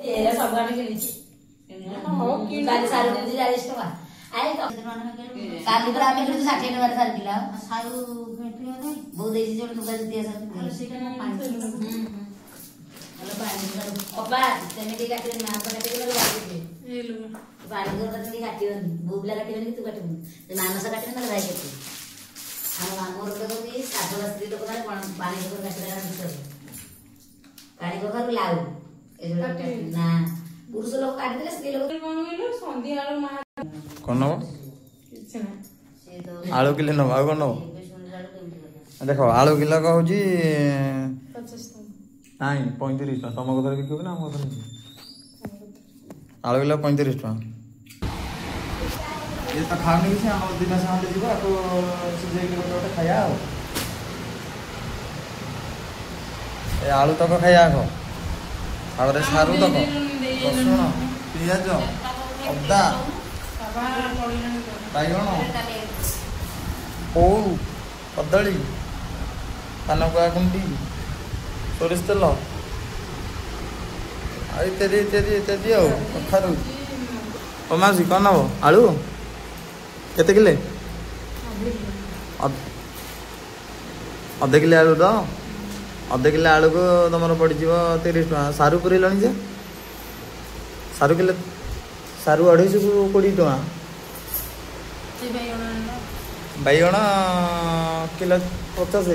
ये सब गाड़ी के नीचे हो की गाड़ी सारू दे 40 टका आए तो काली पर आमे किलो 60 टका सारू किलो सारू भेटियो नहीं बहुत देसी जोड़ नुका दिया सर सेटा ना पानी हेलो पानी ओपा तेने के काटे ना पर काटे के लागे ए लो पानी को तने काटियो बुबला काटियो नहीं तू काटियो ते मानस काटियो ना जाय के हम मामोर को भी साधु स्त्री लोक माने पानी को काटे ना दिसो पानी को घर लाउ ना पुरुष लोग काट देले स्त्री लोग कोन गेलो संधी आलो महा कोन किछ ना से तो आलू किलो न आ कोन देखो आलू किलो का होजी 50 नहीं 35 टका तुम कथर बिकबो ना हम कथर आलू किलो 35 टका ये तो खाने से हम दिन सामने जीवा तो सुजे के गोटे खाया हो ए आलू तक खाया हो आरे सारू तक रसुण पियाज अदा बाइगण ओउ कदली पानकुआ गुंडी सोरिष तेल इत्यादि इत्यादि इत्यादि कखारू मासी कौन नब आलू केते किले अधे किले आलू तो अधे किले आलू को तुम पड़ 30 टका सारू पुरेल जे सारू किले सारू 250 को 20 टका बैगण किलो 50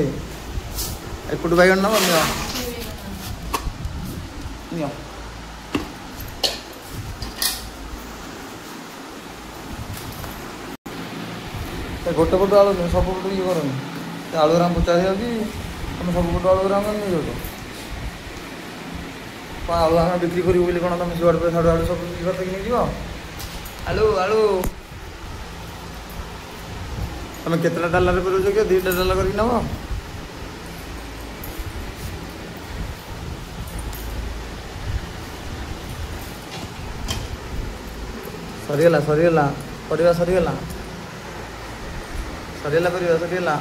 एपट बैगण नब गोटे पट आलू नहीं सब पट ये कर आलू ग्राम 50 तुम सब पट आलू ग्राम नहीं जाओ आलू आम बिक्री करूँ कौन तुम जुआड़ पे साढ़े आलू सब करते नहीं जीव आलू आलू तुम केतटा डालर पर कि 2टा डाल कर नब सरीगला सरीगला परिवा सरीगला सरीगला परिवा सरीगला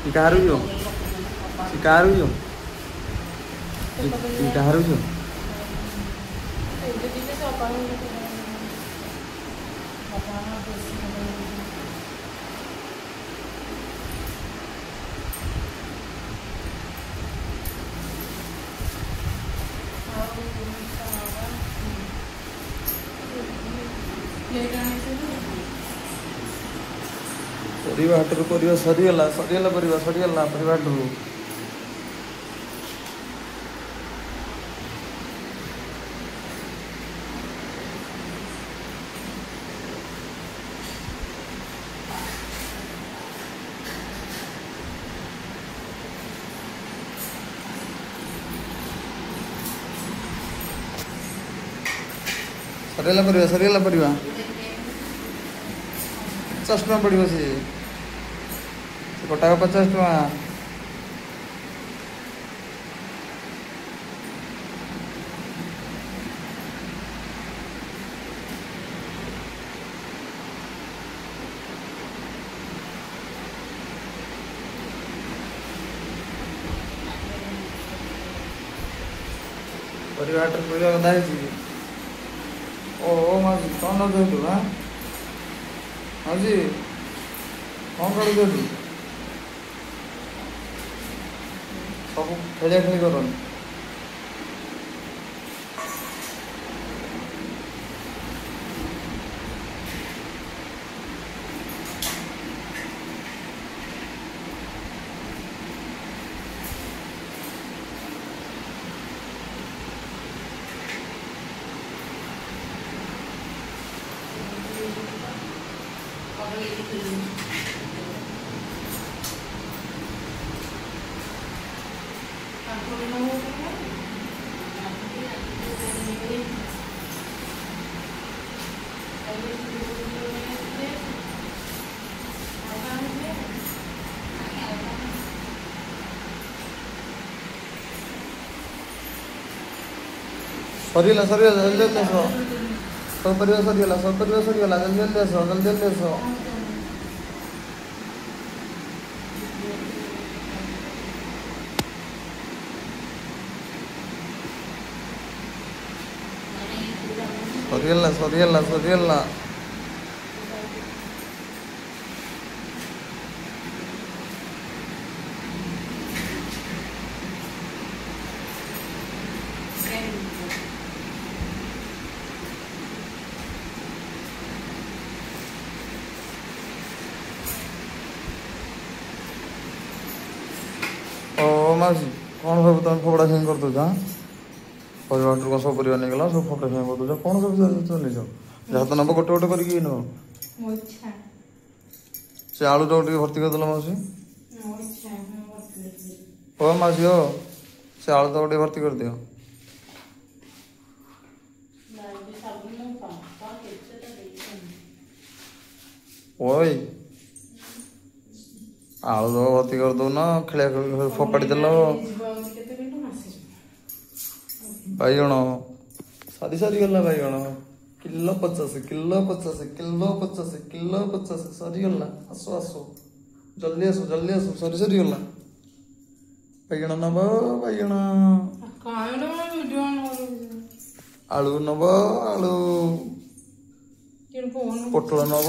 शिकार जो शिकार जो परिवा हाटर परिवा सरीगला सरीगला परिवा सरीगला परिवा हाटर सरीगला परिवा 50 टका पड़ो सी गोटा 50 टका परिवार परिवार गदा है ओ मासी कौन दे तू हां मासी कौन कर दे तू सब खेले खेले कर ସରିଗଲା ସରିଗଲା ଜଲ୍ଦି ଜଲ୍ଦି ଆସ ସବୁ ପରିବା ସରିଗଲା ଜଲ୍ଦି ଜଲ୍ଦି ଆସ ଜଲ୍ଦି ଜଲ୍ଦି ଆସ ସରିଗଲା ओ मासी कौन सब तुम फोपड़ा फिंग कर दो परिवार कौन सब परिवार नहीं गला सब फोपड़ा फिंग कर दो कौन सब चल जहाँ तो नब गोटे गोटे करके नब से आलू टाक भर्ती करदेल मासी ओ मासी हो से आलू टाक भर्ती कर दियो ओए आलू टाक भर्ती कर दो ना खेल फोपाड़ी देल बैगण सारी सारी गला बैगण किलो 50 सरीगला आसो आसो जल्दी आसो सरी गला बैगण नब बैगण आलू नब आलू पोटल नब